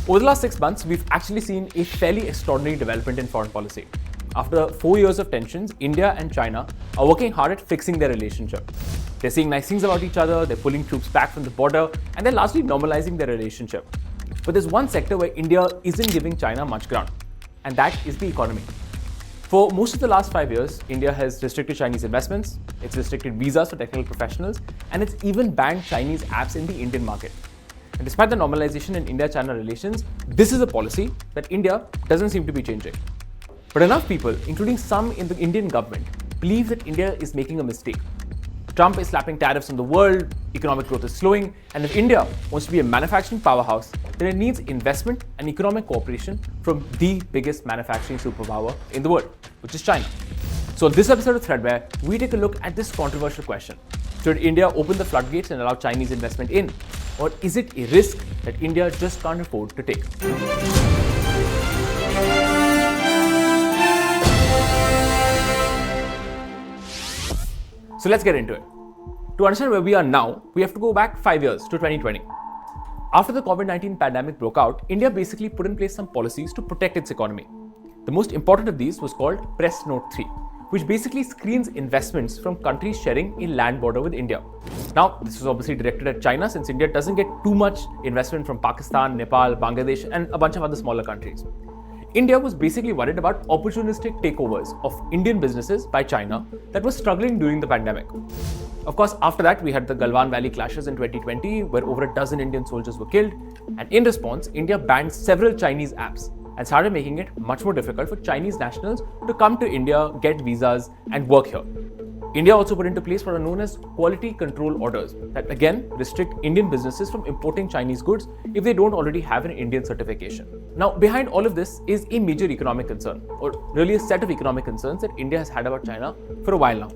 Over the last 6 months, we've actually seen a fairly extraordinary development in foreign policy. After 4 years of tensions, India and China are working hard at fixing their relationship. They're saying nice things about each other, they're pulling troops back from the border, and they're largely normalizing their relationship. But there's one sector where India isn't giving China much ground, and that is the economy. For most of the last 5 years, India has restricted Chinese investments, it's restricted visas for technical professionals, and it's even banned Chinese apps in the Indian market. And despite the normalization in India-China relations, this is a policy that India doesn't seem to be changing. But enough people, including some in the Indian government, believe that India is making a mistake. Trump is slapping tariffs on the world, economic growth is slowing, and if India wants to be a manufacturing powerhouse, then it needs investment and economic cooperation from the biggest manufacturing superpower in the world, which is China. So in this episode of Threadbare, we take a look at this controversial question. Should India open the floodgates and allow Chinese investment in? Or is it a risk that India just can't afford to take? So let's get into it. To understand where we are now, we have to go back 5 years to 2020. After the COVID-19 pandemic broke out, India basically put in place some policies to protect its economy. The most important of these was called Press Note 3, which basically screens investments from countries sharing a land border with India. Now, this was obviously directed at China since India doesn't get too much investment from Pakistan, Nepal, Bangladesh, and a bunch of other smaller countries. India was basically worried about opportunistic takeovers of Indian businesses by China that was struggling during the pandemic. Of course, after that, we had the Galwan Valley clashes in 2020, where over a dozen Indian soldiers were killed. And in response, India banned several Chinese apps and started making it much more difficult for Chinese nationals to come to India, get visas, and work here. India also put into place what are known as quality control orders that again restrict Indian businesses from importing Chinese goods if they don't already have an Indian certification. Now, behind all of this is a major economic concern, or really a set of economic concerns that India has had about China for a while now.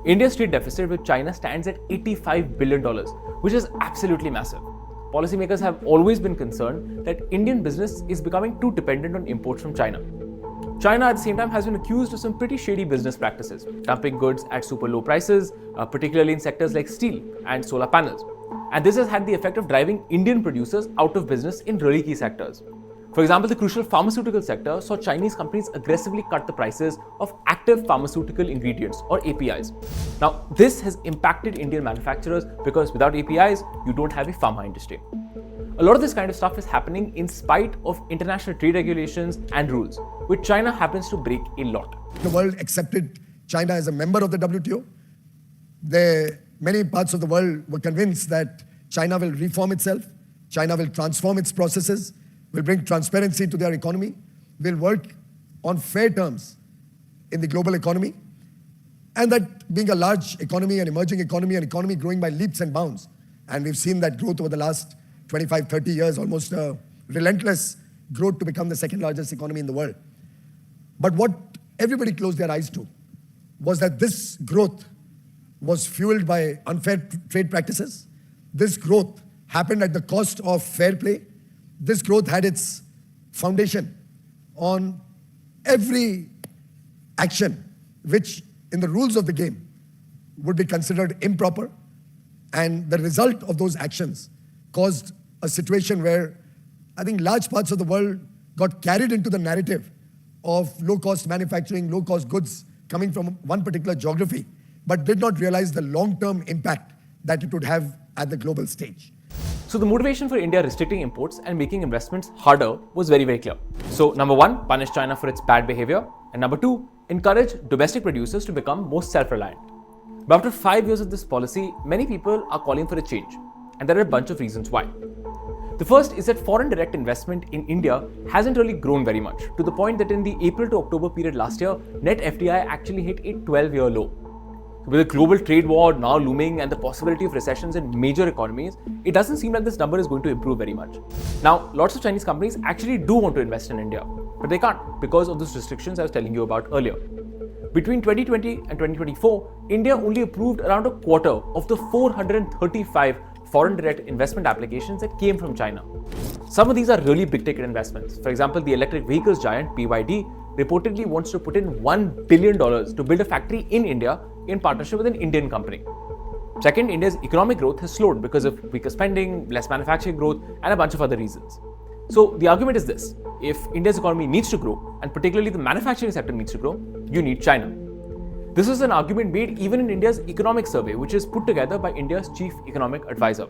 India's trade deficit with China stands at $85 billion, which is absolutely massive. Policymakers have always been concerned that Indian business is becoming too dependent on imports from China. China at the same time has been accused of some pretty shady business practices, dumping goods at super low prices, particularly in sectors like steel and solar panels. And this has had the effect of driving Indian producers out of business in really key sectors. For example, the crucial pharmaceutical sector saw Chinese companies aggressively cut the prices of active pharmaceutical ingredients or APIs. Now, this has impacted Indian manufacturers because without APIs, you don't have a pharma industry. A lot of this kind of stuff is happening in spite of international trade regulations and rules, which China happens to break a lot. The world accepted China as a member of the WTO. Many parts of the world were convinced that China will reform itself, China will transform its processes, will bring transparency to their economy, will work on fair terms in the global economy, and that being a large economy, an emerging economy, an economy growing by leaps and bounds. And we've seen that growth over the last 25, 30 years, almost a relentless growth to become the second largest economy in the world. But what everybody closed their eyes to was that this growth was fueled by unfair trade practices. This growth happened at the cost of fair play. This growth had its foundation on every action which in the rules of the game would be considered improper. And the result of those actions caused a situation where I think large parts of the world got carried into the narrative of low-cost manufacturing, low-cost goods coming from one particular geography, but did not realize the long-term impact that it would have at the global stage. So the motivation for India restricting imports and making investments harder was very, very clear. So number one, punish China for its bad behavior. And number two, encourage domestic producers to become more self-reliant. But after 5 years of this policy, many people are calling for a change. And there are a bunch of reasons why. The first is that foreign direct investment in India hasn't really grown very much, to the point that in the April to October period last year, net FDI actually hit a 12-year low. With a global trade war now looming and the possibility of recessions in major economies, it doesn't seem like this number is going to improve very much. Now, lots of Chinese companies actually do want to invest in India, but they can't because of those restrictions I was telling you about earlier. Between 2020 and 2024, India only approved around a quarter of the 435 foreign direct investment applications that came from China. Some of these are really big ticket investments. For example, the electric vehicles giant BYD reportedly wants to put in $1 billion to build a factory in India in partnership with an Indian company. Second, India's economic growth has slowed because of weaker spending, less manufacturing growth, and a bunch of other reasons. So the argument is this: if India's economy needs to grow, and particularly the manufacturing sector needs to grow, you need China. This is an argument made even in India's economic survey, which is put together by India's chief economic advisor.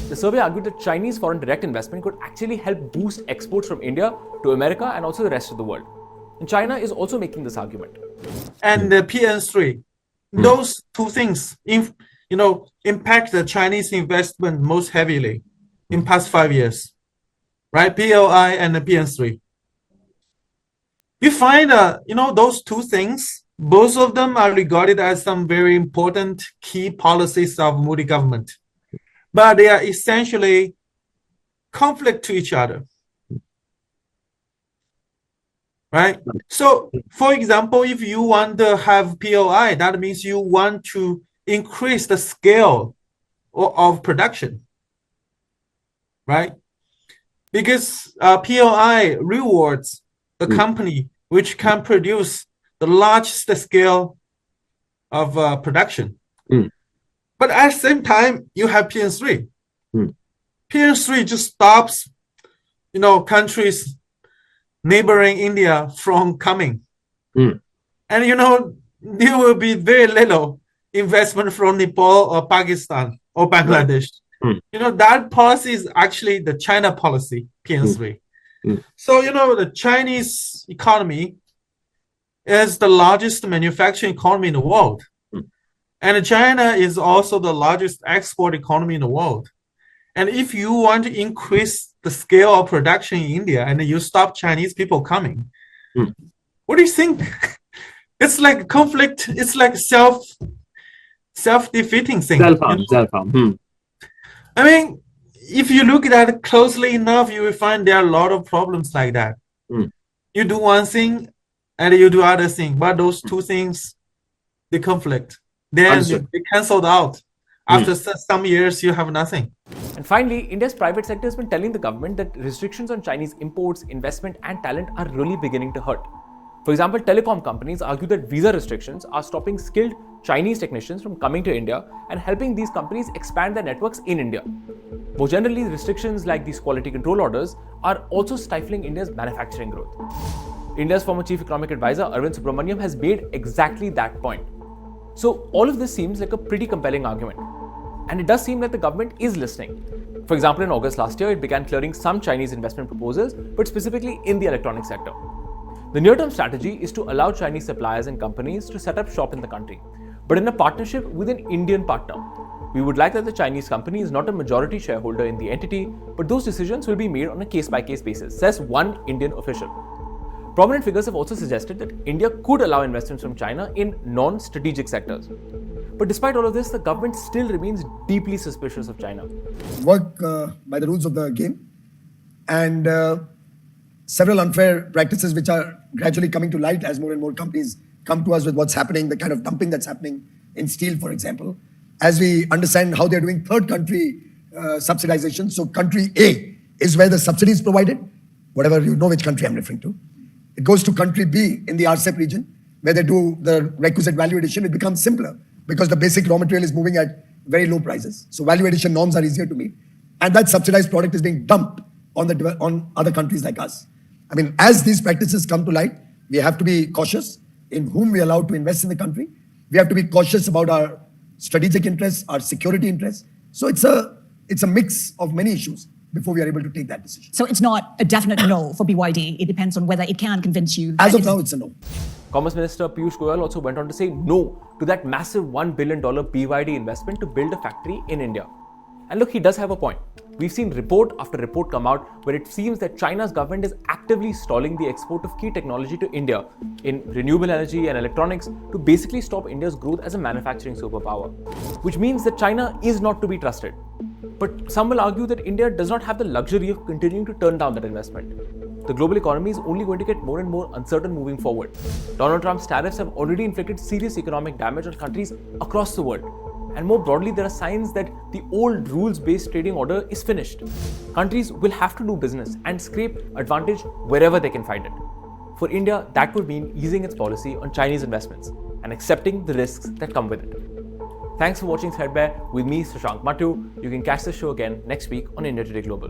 The survey argued that Chinese foreign direct investment could actually help boost exports from India to America and also the rest of the world. And China is also making this argument. And the PN3, those two things, impact the Chinese investment most heavily in past 5 years, right? PLI and the PN3. You find, those two things, both of them are regarded as some very important key policies of Modi government, but they are essentially conflict to each other, right? So, for example, if you want to have PLI, that means you want to increase the scale of production, right? Because PLI rewards a company which can produce the largest scale of production. But at the same time, you have PN3. PN3 just stops, countries neighboring India from coming. And, there will be very little investment from Nepal or Pakistan or Bangladesh. That policy is actually the China policy, PN3. So, the Chinese economy is the largest manufacturing economy in the world. And China is also the largest export economy in the world. And if you want to increase the scale of production in India and you stop Chinese people coming, what do you think? It's like conflict. It's like self-defeating thing. Self-harm. I mean, if you look at it closely enough, you will find there are a lot of problems like that. You do one thing and you do other thing, but those two things, they conflict. Then they cancelled out. After some years, you have nothing. And finally, India's private sector has been telling the government that restrictions on Chinese imports, investment, and talent are really beginning to hurt. For example, telecom companies argue that visa restrictions are stopping skilled Chinese technicians from coming to India and helping these companies expand their networks in India. More generally, restrictions like these quality control orders are also stifling India's manufacturing growth. India's former chief economic advisor Arvind Subramaniam has made exactly that point. So all of this seems like a pretty compelling argument. And it does seem like the government is listening. For example, in August last year, it began clearing some Chinese investment proposals, but specifically in the electronics sector. The near-term strategy is to allow Chinese suppliers and companies to set up shop in the country, but in a partnership with an Indian partner. We would like that the Chinese company is not a majority shareholder in the entity, but those decisions will be made on a case-by-case basis, says one Indian official. Prominent figures have also suggested that India could allow investments from China in non-strategic sectors. But despite all of this, the government still remains deeply suspicious of China. Work by the rules of the game, and several unfair practices which are gradually coming to light as more and more companies come to us with what's happening, the kind of dumping that's happening in steel, for example. As we understand how they're doing third country subsidization. So country A is where the subsidy is provided, whatever you know which country I'm referring to. It goes to country B in the RCEP region, where they do the requisite value addition. It becomes simpler because the basic raw material is moving at very low prices. So value addition norms are easier to meet. And that subsidized product is being dumped on other countries like us. I mean, as these practices come to light, we have to be cautious in whom we allow to invest in the country. We have to be cautious about our strategic interests, our security interests. So it's a mix of many issues before we are able to take that decision. So it's not a definite no for BYD. It depends on whether it can convince you. As of now, it's a no. Commerce Minister Piyush Goyal also went on to say no to that massive $1 billion BYD investment to build a factory in India. And look, he does have a point. We've seen report after report come out where it seems that China's government is actively stalling the export of key technology to India in renewable energy and electronics to basically stop India's growth as a manufacturing superpower, which means that China is not to be trusted. But some will argue that India does not have the luxury of continuing to turn down that investment. The global economy is only going to get more and more uncertain moving forward. Donald Trump's tariffs have already inflicted serious economic damage on countries across the world. And more broadly, there are signs that the old rules-based trading order is finished. Countries will have to do business and scrape advantage wherever they can find it. For India, that would mean easing its policy on Chinese investments and accepting the risks that come with it. Thanks for watching Threadbare with me, Shashank Mattu. You can catch the show again next week on India Today Global.